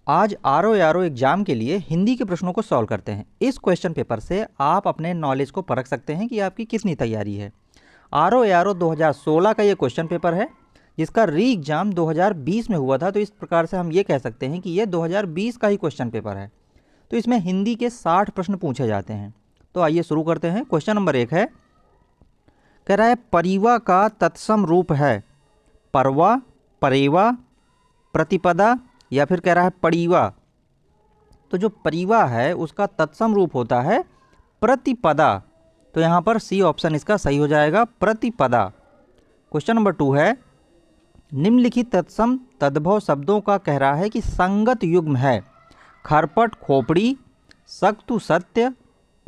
आज RO exam के लिए हिंदी के प्रश्नों को सॉल्व करते हैं। इस क्वेश्चन पेपर से आप अपने नॉलेज को परख सकते हैं कि आपकी कितनी तैयारी है। आरओ 2016 का ये क्वेश्चन पेपर है जिसका री एग्जाम 2020 में हुआ था, तो इस प्रकार से हम ये कह सकते हैं कि ये 2020 का ही क्वेश्चन पेपर है। तो इसमें हिंदी के 60 प्रश्न पूछे जाते हैं। तो आइए शुरू करते हैं। क्वेश्चन नंबर 1 है, कह रहा है परिवा का तत्सम रूप है परवा, परेवा, प्रतिपदा या फिर कह रहा है पड़ीवा। तो जो परिवा है उसका तत्सम रूप होता है प्रतिपदा। तो यहाँ पर सी ऑप्शन इसका सही हो जाएगा, प्रतिपदा। क्वेश्चन नंबर 2 है, निम्नलिखित तत्सम तद्भव शब्दों का कह रहा है कि संगत युग्म है खरपट खोपड़ी, सक्तु सत्य,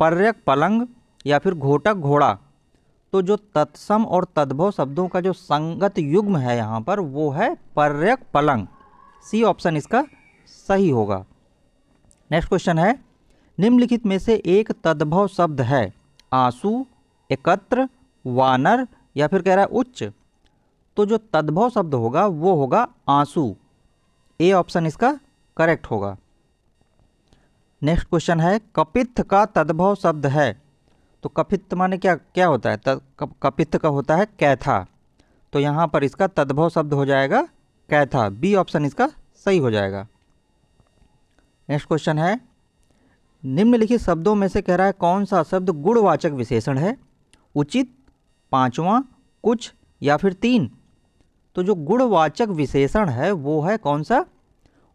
पर्यक पलंग या फिर घोटक घोड़ा। तो जो तत्सम और तद्भव शब्दों का जो संगत युग्म है यहाँ पर वो है पर्यक पलंग। सी ऑप्शन इसका सही होगा। नेक्स्ट क्वेश्चन है, निम्नलिखित में से एक तद्भव शब्द है आंसू, एकत्र, वानर या फिर कह रहा है उच्च। तो जो तद्भव शब्द होगा वो होगा आंसू। ए ऑप्शन इसका करेक्ट होगा। नेक्स्ट क्वेश्चन है, कपित्थ का तद्भव शब्द है। तो कपित्थ माने क्या होता है? कपित्थ का होता है कैथा। तो यहाँ पर इसका तद्भव शब्द हो जाएगा कैथा। बी ऑप्शन इसका सही हो जाएगा। नेक्स्ट क्वेश्चन है, निम्नलिखित शब्दों में से कह रहा है कौन सा शब्द गुणवाचक विशेषण है? उचित, पांचवा, कुछ या फिर तीन। तो जो गुणवाचक विशेषण है वो है कौन सा?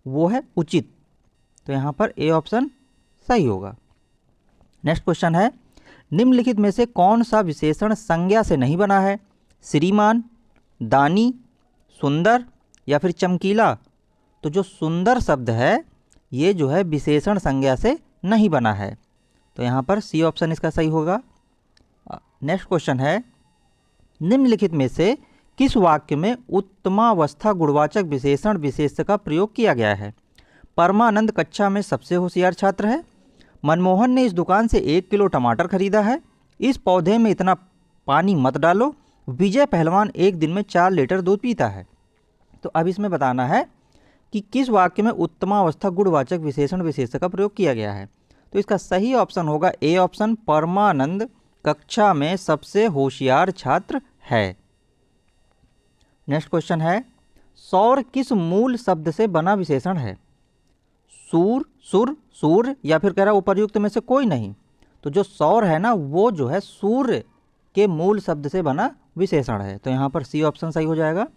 वो है उचित। तो यहाँ पर ए ऑप्शन सही होगा। नेक्स्ट क्वेश्चन है, निम्नलिखित में से कौन सा विशेषण संज्ञा से नहीं बना है? श्रीमान, दानी, सुंदर या फिर चमकीला। तो जो सुंदर शब्द है ये जो है विशेषण संज्ञा से नहीं बना है। तो यहाँ पर सी ऑप्शन इसका सही होगा। नेक्स्ट क्वेश्चन है, निम्नलिखित में से किस वाक्य में उत्तमावस्था गुणवाचक विशेषण विशेष्य का प्रयोग किया गया है? परमानंद कक्षा में सबसे होशियार छात्र है। मनमोहन ने इस दुकान से 1 किलो टमाटर खरीदा है। इस पौधे में इतना पानी मत डालो। विजय पहलवान एक दिन में 4 लीटर दूध पीता है। तो अब इसमें बताना है कि किस वाक्य में उत्तमावस्था गुणवाचक विशेषण विशेष्य का प्रयोग किया गया है। तो इसका सही ऑप्शन होगा ए ऑप्शन, परमानंद कक्षा में सबसे होशियार छात्र है। नेक्स्ट क्वेश्चन है, सौर किस मूल शब्द से बना विशेषण है? सूर, सुर, सूर्य या फिर कह रहा है उपर्युक्त में से कोई नहीं। तो जो सौर है ना वो जो है सूर्य के मूल शब्द से बना विशेषण है। तो यहाँ पर सी ऑप्शन सही हो जाएगा।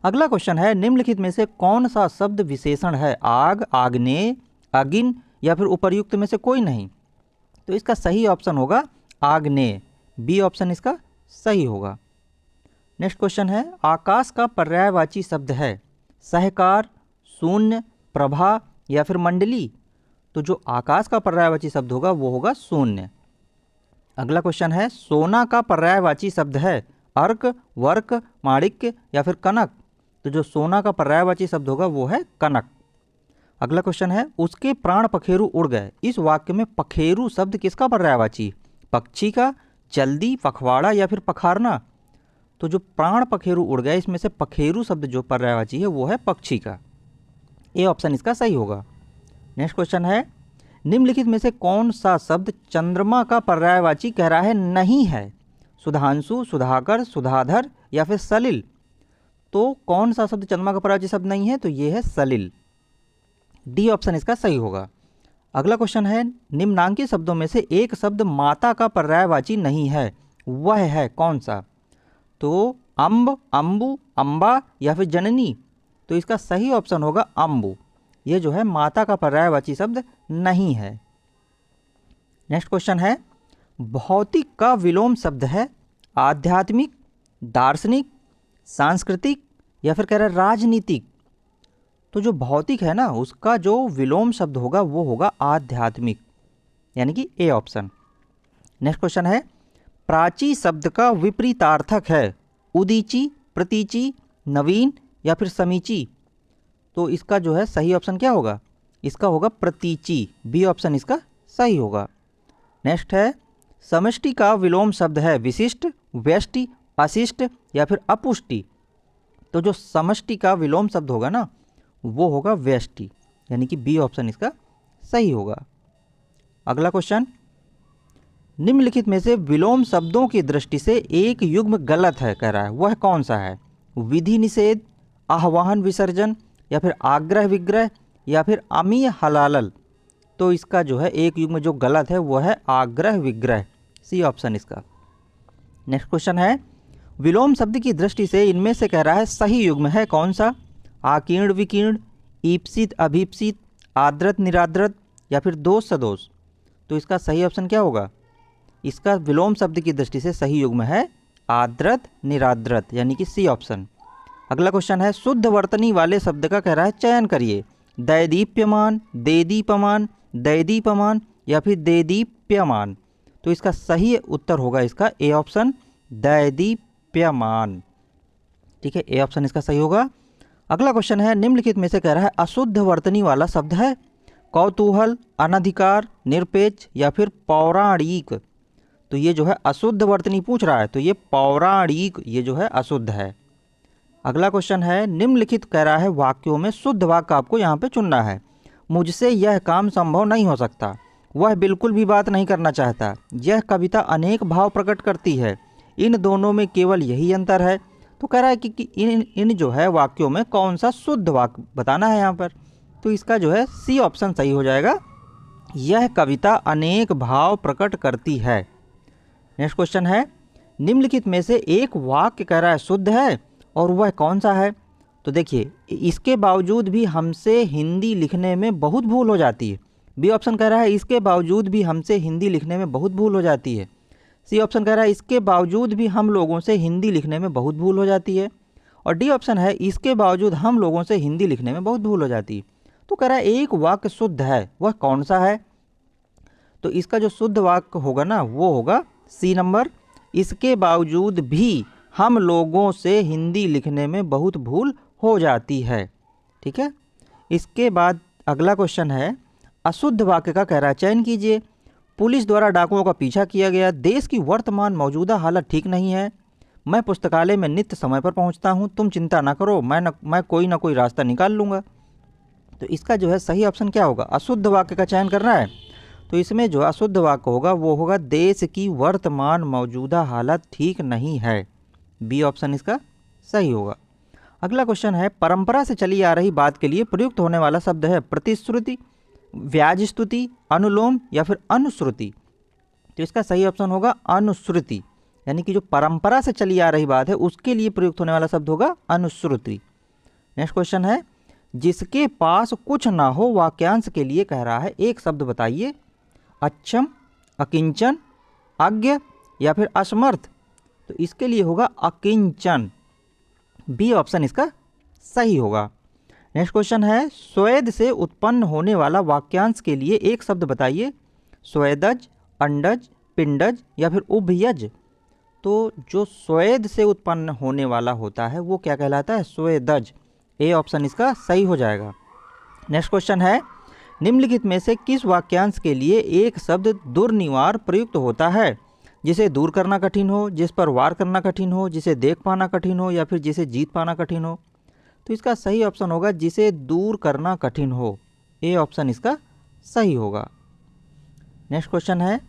अगला क्वेश्चन है, निम्नलिखित में से कौन सा शब्द विशेषण है? आग, आग्नेय, अगिन या फिर उपर्युक्त में से कोई नहीं। तो इसका सही ऑप्शन होगा आग्नेय। बी ऑप्शन इसका सही होगा। नेक्स्ट क्वेश्चन है, आकाश का पर्यायवाची शब्द है सहकार, शून्य, प्रभा या फिर मंडली। तो जो आकाश का पर्यायवाची शब्द होगा वो होगा शून्य। अगला क्वेश्चन है, सोना का पर्यायवाची शब्द है अर्क, वर्क, माणिक्य या फिर कनक। तो जो सोना का पर्यायवाची शब्द होगा वो है कनक। अगला क्वेश्चन है, उसके प्राण पखेरु उड़ गए। इस वाक्य में पखेरु शब्द किसका पर्यायवाची? पक्षी का, जल्दी, पखवाड़ा या फिर पखारना। तो जो प्राण पखेरु उड़ गए इसमें से पखेरु शब्द जो पर्यायवाची है वो है पक्षी का। ए ऑप्शन इसका सही होगा। नेक्स्ट क्वेश्चन है, निम्नलिखित में से कौन सा शब्द चंद्रमा का पर्यायवाची कह रहा है नहीं है? सुधांशु, सुधाकर, सुधाधर या फिर सलिल। तो कौन सा शब्द चंद्रमा का पर्यायवाची शब्द नहीं है? तो ये है सलिल। डी ऑप्शन इसका सही होगा। अगला क्वेश्चन है, निम्नांकित शब्दों में से एक शब्द माता का पर्यायवाची नहीं है, वह है कौन सा? तो अम्ब, अम्बु, अम्बा या फिर जननी। तो इसका सही ऑप्शन होगा अम्बु। ये जो है माता का पर्यायवाची शब्द नहीं है। नेक्स्ट क्वेश्चन है, भौतिक का विलोम शब्द है आध्यात्मिक, दार्शनिक, सांस्कृतिक या फिर कह रहा है राजनीतिक। तो जो भौतिक है ना उसका जो विलोम शब्द होगा वो होगा आध्यात्मिक, यानी कि ए ऑप्शन। नेक्स्ट क्वेश्चन है, प्राची शब्द का विपरीतार्थक है उदीची, प्रतीची, नवीन या फिर समीची। तो इसका जो है सही ऑप्शन क्या होगा? इसका होगा प्रतीची। बी ऑप्शन इसका सही होगा। नेक्स्ट है, समष्टि का विलोम शब्द है विशिष्ट, व्यष्टि, अशिष्ट या फिर अपुष्टि। तो जो समष्टि का विलोम शब्द होगा ना वो होगा व्यष्टि। यानी कि बी ऑप्शन इसका सही होगा। अगला क्वेश्चन, निम्नलिखित में से विलोम शब्दों की दृष्टि से एक युग्म गलत है कह रहा है, वह कौन सा है? विधि निषेध, आह्वान विसर्जन, या फिर आग्रह विग्रह, या फिर अमीय हलालल। तो इसका जो है एक युग्म जो गलत है वह है आग्रह विग्रह, सी ऑप्शन इसका। नेक्स्ट क्वेश्चन है, विलोम शब्द की दृष्टि से इनमें से कह रहा है सही युग्म है कौन सा? आकीर्ण विकीर्ण, ईप्सित अभीप्सित, आद्रत निराद्रत, या फिर दोष सदोष। तो इसका सही ऑप्शन क्या होगा? इसका विलोम शब्द की दृष्टि से सही युग्म है आद्रत निराद्रत, यानी कि सी ऑप्शन। अगला क्वेश्चन है, शुद्ध वर्तनी वाले शब्द का कह रहा है चयन करिए। दैदीप्यमान, देदीपमान, दैदीपमान, या फिर देदीप्यमान। तो इसका सही उत्तर होगा इसका ए ऑप्शन, दैदीप्यमान। ठीक है, ए ऑप्शन इसका सही होगा। अगला क्वेश्चन है, निम्नलिखित में से कह रहा है अशुद्ध वर्तनी वाला शब्द है कौतूहल, अनधिकार, निरपेक्ष, या फिर पौराणिक। तो ये जो है अशुद्ध वर्तनी पूछ रहा है, तो ये पौराणिक ये जो है अशुद्ध है। अगला क्वेश्चन है, निम्नलिखित कह रहा है वाक्यों में शुद्ध वाक्य आपको यहाँ पे चुनना है। मुझसे यह काम संभव नहीं हो सकता, वह बिल्कुल भी बात नहीं करना चाहता, यह कविता अनेक भाव प्रकट करती है, इन दोनों में केवल यही अंतर है। तो कह रहा है कि इन जो है वाक्यों में कौन सा शुद्ध वाक्य बताना है यहाँ पर। तो इसका जो है सी ऑप्शन सही हो जाएगा, यह कविता अनेक भाव प्रकट करती है। नेक्स्ट क्वेश्चन है, निम्नलिखित में से एक वाक्य कह रहा है शुद्ध है और वह कौन सा है? तो देखिए, इसके बावजूद भी हमसे हिंदी लिखने में बहुत भूल हो जाती है। बी ऑप्शन कह रहा है इसके बावजूद भी हमसे हिंदी लिखने में बहुत भूल हो जाती है। सी ऑप्शन कह रहा है इसके बावजूद भी हम लोगों से हिंदी लिखने में बहुत भूल हो जाती है। और डी ऑप्शन है इसके बावजूद हम लोगों से हिंदी लिखने में बहुत भूल हो जाती है। तो कह रहा है एक वाक्य शुद्ध है, वह कौन सा है? तो इसका जो शुद्ध वाक्य होगा ना वो होगा सी नंबर, इसके बावजूद भी हम लोगों से हिंदी लिखने में बहुत भूल हो जाती है। ठीक है, इसके बाद अगला क्वेश्चन है, अशुद्ध वाक्य का कह रहा है चयन कीजिए। पुलिस द्वारा डाकुओं का पीछा किया गया, देश की वर्तमान मौजूदा हालत ठीक नहीं है, मैं पुस्तकालय में नित्य समय पर पहुंचता हूं, तुम चिंता ना करो, मैं कोई ना कोई रास्ता निकाल लूँगा। तो इसका जो है सही ऑप्शन क्या होगा? अशुद्ध वाक्य का चयन करना है। तो इसमें जो अशुद्ध वाक्य होगा वो होगा देश की वर्तमान मौजूदा हालत ठीक नहीं है, बी ऑप्शन इसका सही होगा। अगला क्वेश्चन है, परंपरा से चली आ रही बात के लिए प्रयुक्त होने वाला शब्द है प्रतिश्रुति, व्याज स्तुति, अनुलोम, या फिर अनुश्रुति। तो इसका सही ऑप्शन होगा अनुश्रुति, यानी कि जो परंपरा से चली आ रही बात है उसके लिए प्रयुक्त होने वाला शब्द होगा अनुश्रुति। नेक्स्ट क्वेश्चन है, जिसके पास कुछ ना हो वाक्यांश के लिए कह रहा है एक शब्द बताइए। अक्षम, अकिंचन, अज्ञ, या फिर असमर्थ। तो इसके लिए होगा अकिंचन, बी ऑप्शन इसका सही होगा। नेक्स्ट क्वेश्चन है, स्वेद से उत्पन्न होने वाला वाक्यांश के लिए एक शब्द बताइए। स्वेदज, अंडज, पिंडज, या फिर उभयज। तो जो स्वेद से उत्पन्न होने वाला होता है वो क्या कहलाता है? स्वेदज, ए ऑप्शन इसका सही हो जाएगा। नेक्स्ट क्वेश्चन है, निम्नलिखित में से किस वाक्यांश के लिए एक शब्द दुर्निवार प्रयुक्त होता है? जिसे दूर करना कठिन हो, जिस पर वार करना कठिन हो, जिसे देख पाना कठिन हो, या फिर जिसे जीत पाना कठिन हो। तो इसका सही ऑप्शन होगा जिसे दूर करना कठिन हो, ए ऑप्शन इसका सही होगा। नेक्स्ट क्वेश्चन है,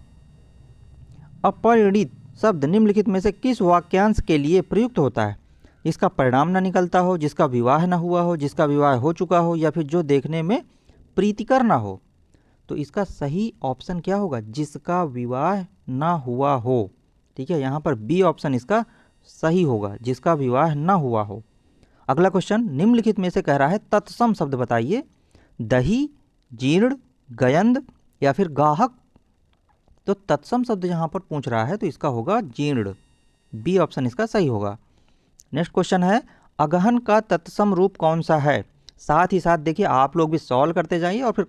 अपरिणित शब्द निम्नलिखित में से किस वाक्यांश के लिए प्रयुक्त होता है? जिसका परिणाम न निकलता हो, जिसका विवाह न हुआ हो, जिसका विवाह हो चुका हो, या फिर जो देखने में प्रीतिकर ना हो। तो इसका सही ऑप्शन क्या होगा? जिसका विवाह ना हुआ हो। ठीक है, यहाँ पर बी ऑप्शन इसका सही होगा, जिसका विवाह ना हुआ हो। अगला क्वेश्चन, निम्नलिखित में से कह रहा है तत्सम शब्द बताइए। दही, जीर्ण, गयंद, या फिर गाहक। तो तत्सम शब्द यहाँ पर पूछ रहा है तो इसका होगा जीर्ण, बी ऑप्शन इसका सही होगा। नेक्स्ट क्वेश्चन है, अगहन का तत्सम रूप कौन सा है? साथ ही साथ देखिए आप लोग भी सॉल्व करते जाइए और फिर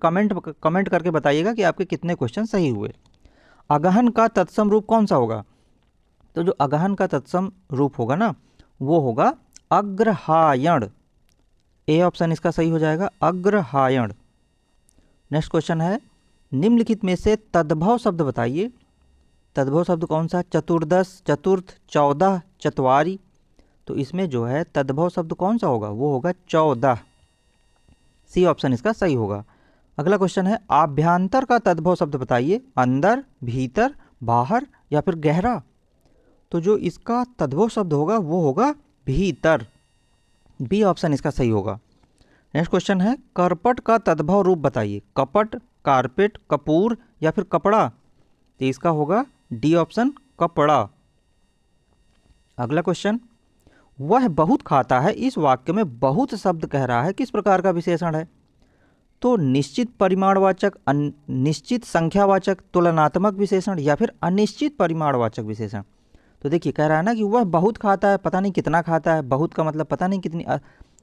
कमेंट करके बताइएगा कि आपके कितने क्वेश्चन सही हुए। अगहन का तत्सम रूप कौन सा होगा? तो जो अगहन का तत्सम रूप होगा ना वो होगा अग्रहायण, ए ऑप्शन इसका सही हो जाएगा, अग्रहायण। नेक्स्ट क्वेश्चन है, निम्नलिखित में से तद्भव शब्द बताइए। तद्भव शब्द कौन सा? चतुर्दश, चतुर्थ, 14, चतवारी। तो इसमें जो है तद्भव शब्द कौन सा होगा? वो होगा 14, सी ऑप्शन इसका सही होगा। अगला क्वेश्चन है आभ्यंतर का तद्भव शब्द बताइए, अंदर, भीतर, बाहर या फिर गहरा। तो जो इसका तद्भव शब्द होगा वो होगा भीतर, बी ऑप्शन इसका सही होगा। नेक्स्ट क्वेश्चन है करपट का तद्भव रूप बताइए, कपट, कारपेट, कपूर या फिर कपड़ा। तो इसका होगा डी ऑप्शन कपड़ा। अगला क्वेश्चन, वह बहुत खाता है, इस वाक्य में बहुत शब्द कह रहा है, किस प्रकार का विशेषण है। तो निश्चित परिमाणवाचक, निश्चित संख्यावाचक, तुलनात्मक विशेषण या फिर अनिश्चित परिमाणवाचक विशेषण। तो देखिए कह रहा है ना कि वह बहुत खाता है, पता नहीं कितना खाता है, बहुत का मतलब पता नहीं कितनी,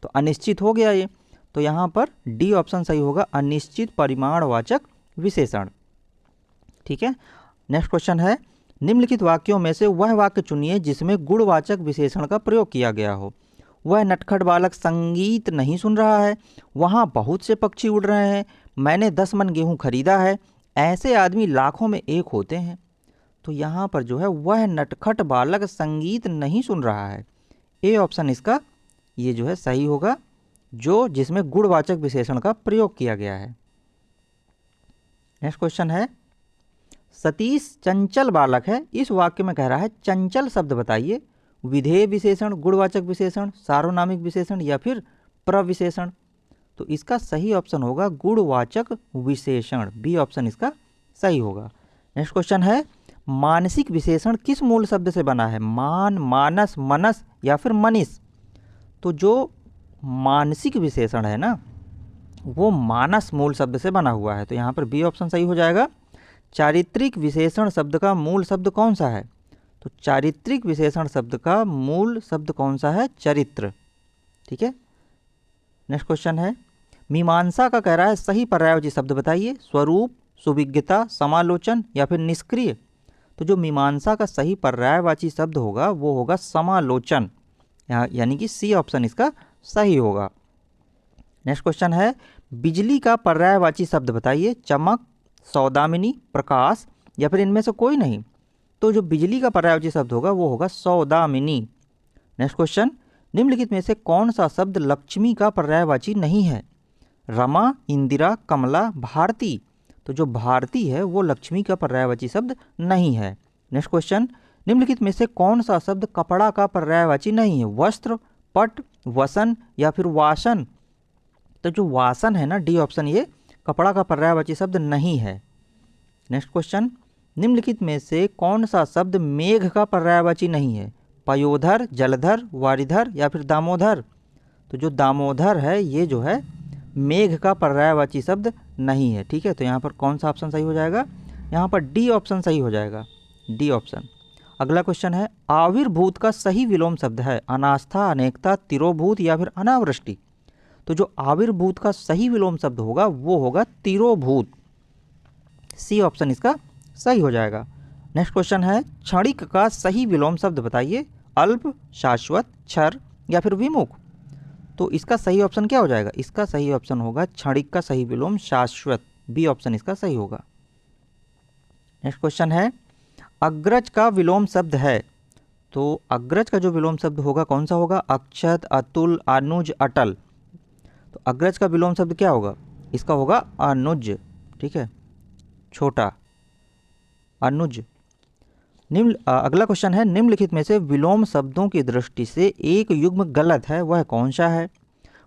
तो अनिश्चित हो गया ये। तो यहाँ पर डी ऑप्शन सही होगा, अनिश्चित परिमाणवाचक विशेषण। ठीक है। नेक्स्ट क्वेश्चन है निम्नलिखित वाक्यों में से वह वाक्य चुनिए जिसमें गुणवाचक विशेषण का प्रयोग किया गया हो। वह नटखट बालक संगीत नहीं सुन रहा है, वहाँ बहुत से पक्षी उड़ रहे हैं, मैंने 10 मन गेहूँ खरीदा है, ऐसे आदमी लाखों में एक होते हैं। तो यहाँ पर जो है वह नटखट बालक संगीत नहीं सुन रहा है, ए ऑप्शन इसका ये जो है सही होगा, जो जिसमें गुणवाचक विशेषण का प्रयोग किया गया है। नेक्स्ट क्वेश्चन है सतीश चंचल बालक है, इस वाक्य में कह रहा है चंचल शब्द बताइए, विधेय विशेषण, गुणवाचक विशेषण, सार्वनामिक विशेषण या फिर प्रविशेषण। तो इसका सही ऑप्शन होगा गुणवाचक विशेषण, बी ऑप्शन इसका सही होगा। नेक्स्ट क्वेश्चन है मानसिक विशेषण किस मूल शब्द से बना है, मान, मानस, मनस या फिर मनीष। तो जो मानसिक विशेषण है ना वो मानस मूल शब्द से बना हुआ है, तो यहाँ पर बी ऑप्शन सही हो जाएगा। चारित्रिक विशेषण शब्द का मूल शब्द कौन सा है, तो चारित्रिक विशेषण शब्द का मूल शब्द कौन सा है, चरित्र। ठीक है। नेक्स्ट क्वेश्चन है मीमांसा का कह रहा है सही पर्यायवाची शब्द बताइए, स्वरूप, सुविज्ञता, समालोचन या फिर निष्क्रिय। तो जो मीमांसा का सही पर्यायवाची शब्द होगा वो होगा समालोचन, यानी कि सी ऑप्शन इसका सही होगा। नेक्स्ट क्वेश्चन है बिजली का पर्यायवाची शब्द बताइए, चमक, सौदामिनी, प्रकाश या फिर इनमें से कोई नहीं। तो जो बिजली का पर्यायवाची शब्द होगा वो होगा सौदामिनी। नेक्स्ट क्वेश्चन निम्नलिखित में से कौन सा शब्द लक्ष्मी का पर्यायवाची नहीं है, रमा, इंदिरा, कमला, भारती। तो जो भारती है वो लक्ष्मी का पर्यायवाची शब्द नहीं है। नेक्स्ट क्वेश्चन निम्नलिखित में से कौन सा शब्द कपड़ा का पर्यायवाची नहीं है, वस्त्र, पट, वसन या फिर वासन। तो जो वासन है ना डी ऑप्शन ये कपड़ा का पर्यायवाची शब्द नहीं है। नेक्स्ट क्वेश्चन निम्नलिखित में से कौन सा शब्द मेघ का पर्यायवाची नहीं है, पयोधर, जलधर, वारिधर या फिर दामोदर। तो जो दामोदर है ये जो है मेघ का पर्यायवाची शब्द नहीं है। ठीक है। तो यहाँ पर कौन सा ऑप्शन सही हो जाएगा, यहाँ पर डी ऑप्शन सही हो जाएगा, डी ऑप्शन। अगला क्वेश्चन है आविर्भूत का सही विलोम शब्द है, अनास्था, अनेकता, तिरोभूत या फिर अनावृष्टि। तो जो आविर्भूत का सही विलोम शब्द होगा वो होगा तिरोभूत, सी ऑप्शन इसका सही हो जाएगा। नेक्स्ट क्वेश्चन है क्षणिक का सही विलोम शब्द बताइए, अल्प, शाश्वत, क्षर या फिर विमुख। तो इसका सही ऑप्शन क्या हो जाएगा, इसका सही ऑप्शन होगा क्षणिक का सही विलोम शाश्वत, बी ऑप्शन इसका सही होगा। नेक्स्ट क्वेश्चन है अग्रज का विलोम शब्द है, तो अग्रज का जो विलोम शब्द होगा कौन सा होगा, अक्षत, अतुल, अनुज, अटल। तो अग्रज का विलोम शब्द क्या होगा, इसका होगा अनुज। ठीक है, छोटा, अनुज। अगला क्वेश्चन है निम्नलिखित में से विलोम शब्दों की दृष्टि से एक युग्म गलत है, वह कौन सा है,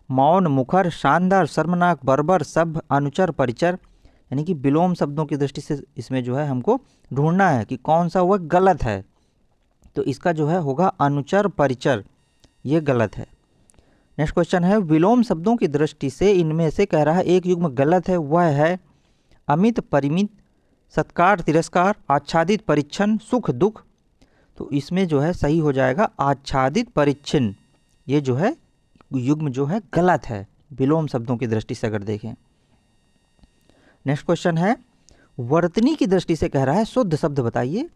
मौन, मुखर, शानदार, शर्मनाक, बर्बर, सभ्य, अनुचर, परिचर। यानी कि विलोम शब्दों की दृष्टि से इसमें जो है हमको ढूंढना है कि कौन सा वह गलत है। तो इसका जो है होगा अनुचर, परिचर, ये गलत है। नेक्स्ट क्वेश्चन है विलोम शब्दों की दृष्टि से इनमें से कह रहा है एक युग्म गलत है, वह है अमित, परिमित, सत्कार, तिरस्कार, आच्छादित, परिच्छन, सुख, दुख। तो इसमें जो है सही हो जाएगा आच्छादित, परिच्छिन्न, ये जो है युग्म जो है गलत है विलोम शब्दों की दृष्टि से अगर देखें। नेक्स्ट क्वेश्चन है वर्तनी की दृष्टि से कह रहा है शुद्ध शब्द बताइए,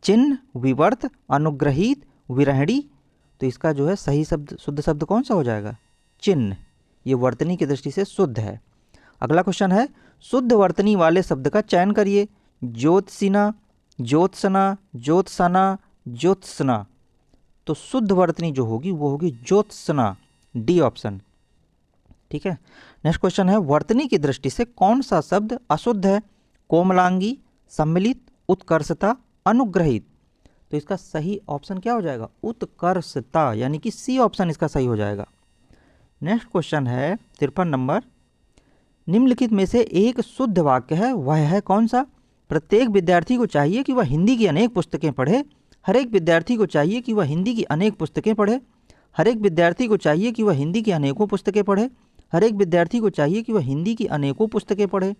चिन्ह, विवर्त, अनुग्रहित, विरहणी। तो इसका जो है सही शब्द, शुद्ध शब्द कौन सा हो जाएगा, चिन्ह, ये वर्तनी की दृष्टि से शुद्ध है। अगला क्वेश्चन है शुद्ध वर्तनी वाले शब्द का चयन करिए, ज्योत्सिना, ज्योत्सना, ज्योत्सना, ज्योत्सना। तो शुद्ध वर्तनी जो होगी वो होगी ज्योत्सना, डी ऑप्शन। ठीक है। नेक्स्ट क्वेश्चन है, वर्तनी की दृष्टि से कौन सा शब्द अशुद्ध है? कोमलांगी, सम्मिलित, उत्कर्षता, अनुग्रहित। तो इसका सही ऑप्शन क्या हो जाएगा? उत्कर्षता, यानी कि सी ऑप्शन इसका सही हो जाएगा। नेक्स्ट क्वेश्चन है 53 नंबर, निम्नलिखित में से एक शुद्ध वाक्य है, वह है कौन सा? प्रत्येक विद्यार्थी को चाहिए कि वह हिंदी की अनेक पुस्तकें पढ़े। हर एक विद्यार्थी को चाहिए कि वह हिंदी की अनेक पुस्तकें पढ़े। हर एक विद्यार्थी को चाहिए कि वह हिंदी की अनेकों पुस्तकें पढ़े। हर एक विद्यार्थी को चाहिए कि वह हिंदी की अनेकों पुस्तकें पढ़े।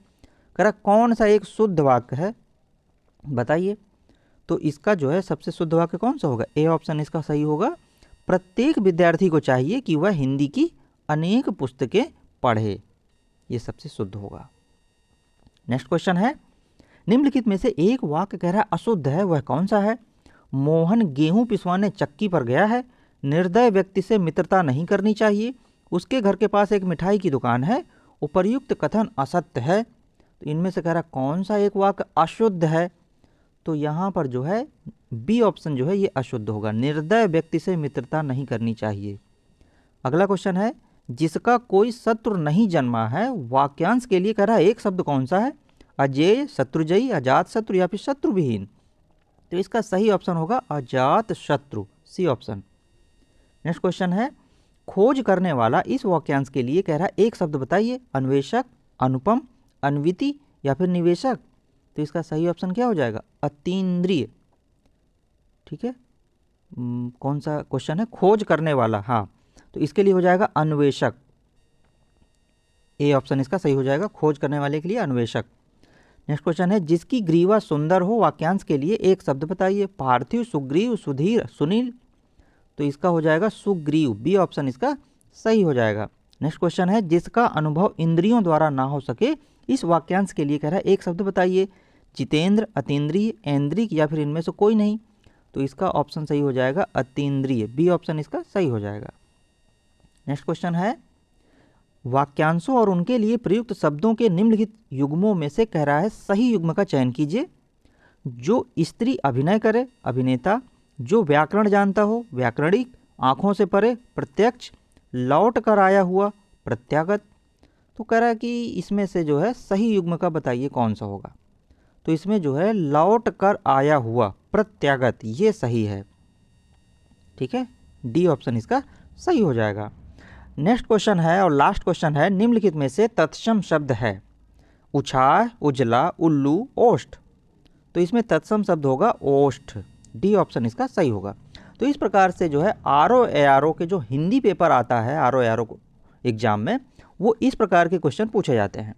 करा कौन सा एक शुद्ध वाक्य है, बताइए। तो इसका जो है सबसे शुद्ध वाक्य कौन सा होगा? ए ऑप्शन इसका सही होगा। प्रत्येक विद्यार्थी को चाहिए कि वह हिंदी की अनेक पुस्तकें पढ़े, ये सबसे शुद्ध होगा। नेक्स्ट क्वेश्चन है, निम्नलिखित में से एक वाक्य कह रहा है अशुद्ध है, वह कौन सा है? मोहन गेहूं पिसवाने चक्की पर गया है। निर्दय व्यक्ति से मित्रता नहीं करनी चाहिए। उसके घर के पास एक मिठाई की दुकान है। उपर्युक्त कथन असत्य है। तो इनमें से कह रहा कौन सा एक वाक्य अशुद्ध है? तो यहाँ पर जो है बी ऑप्शन जो है ये अशुद्ध होगा, निर्दय व्यक्ति से मित्रता नहीं करनी चाहिए। अगला क्वेश्चन है, जिसका कोई शत्रु नहीं जन्मा है, वाक्यांश के लिए कह रहा है एक शब्द कौन सा है? अजेय, शत्रुजयी, अजात शत्रु या फिर शत्रुविहीन। तो इसका सही ऑप्शन होगा अजात शत्रु, सी ऑप्शन। नेक्स्ट क्वेश्चन है, खोज करने वाला इस वाक्यांश के लिए कह रहा है एक शब्द बताइए। अन्वेषक, अनुपम, अन्विति या फिर निवेशक। तो इसका सही ऑप्शन क्या हो जाएगा? अतीन्द्रिय। ठीक है, कौन सा क्वेश्चन है? खोज करने वाला, हाँ, तो इसके लिए हो जाएगा अन्वेषक। ए ऑप्शन इसका सही हो जाएगा, खोज करने वाले के लिए अन्वेषक। नेक्स्ट क्वेश्चन है, जिसकी ग्रीवा सुंदर हो, वाक्यांश के लिए एक शब्द बताइए। पार्थिव, सुग्रीव, सुधीर, सुनील। तो इसका हो जाएगा सुग्रीव, बी ऑप्शन इसका सही हो जाएगा। नेक्स्ट क्वेश्चन है, जिसका अनुभव इंद्रियों द्वारा ना हो सके, इस वाक्यांश के लिए कह रहा है एक शब्द बताइए। जितेंद्र, अतीन्द्रिय, ऐन्द्रिक या फिर इनमें से कोई नहीं। तो इसका ऑप्शन सही हो जाएगा अतीन्द्रिय, बी ऑप्शन इसका सही हो जाएगा। नेक्स्ट क्वेश्चन है, वाक्यांशों और उनके लिए प्रयुक्त शब्दों के निम्नलिखित युग्मों में से कह रहा है सही युग्म का चयन कीजिए। जो स्त्री अभिनय करे, अभिनेता। जो व्याकरण जानता हो, व्याकरणिक। आँखों से परे, प्रत्यक्ष। लौट कर आया हुआ, प्रत्यागत। तो कह रहा है कि इसमें से जो है सही युग्म का बताइए कौन सा होगा। तो इसमें जो है लौट कर आया हुआ, प्रत्यागत, ये सही है। ठीक है, डी ऑप्शन इसका सही हो जाएगा। नेक्स्ट क्वेश्चन है और लास्ट क्वेश्चन है, निम्नलिखित में से तत्सम शब्द है। उछाह, उजला, उल्लू, ओष्ठ। तो इसमें तत्सम शब्द होगा ओष्ठ, डी ऑप्शन इसका सही होगा। तो इस प्रकार से जो है RO ARO के जो हिंदी पेपर आता है, RO ARO एग्जाम में, वो इस प्रकार के क्वेश्चन पूछे जाते हैं।